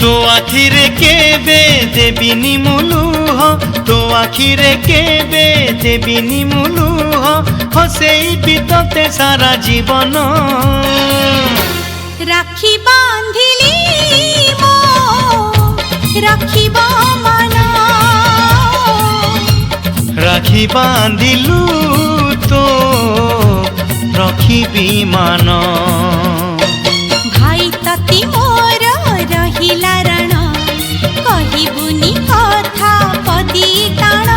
तो आखिरे केबे देबिनी मुलुह तो आखिरे केबे देबिनी मुलुह हसेई बितते सारा जीवन राखी बांधिली मो राखिब मन राखी बांधिलु तो रखिबी मान भाई तती मोर रहिला रण कहिबुनी कथा पदी टाण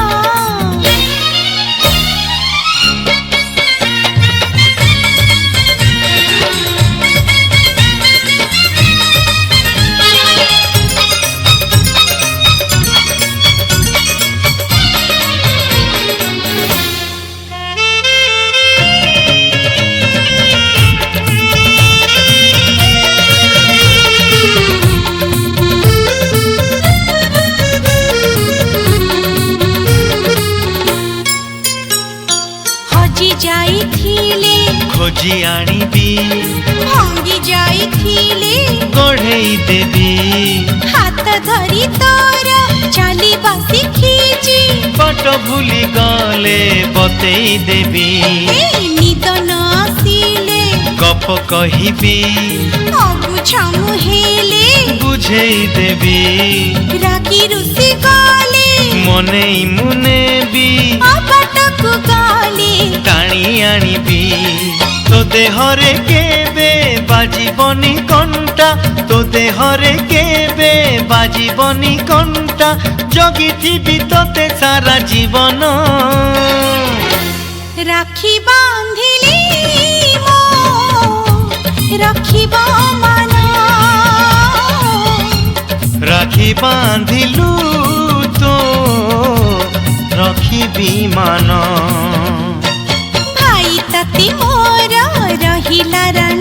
खोजी आनिबी भांगी जाइथिले गढ़ेई देबी हाथ धरी तोर चलिबा शिखिची बाट भूली गले बतेई देबी निद न आसिले गप कहिबी अबुझा मुहेले बुझेई देबी रागी रुसी गले मनेई मुनेबी अबटकु गले टाणी आनिबी तो देहरे केबे बाजिबनी कंटा तो देहरे केबे बाजिबनी कंटा जगिथिबी तोते सारा जीवन राखी बांधिली मो राखिब मन राखी बांधिलु तो रखिबी मान भाई तती मोर रहिला रण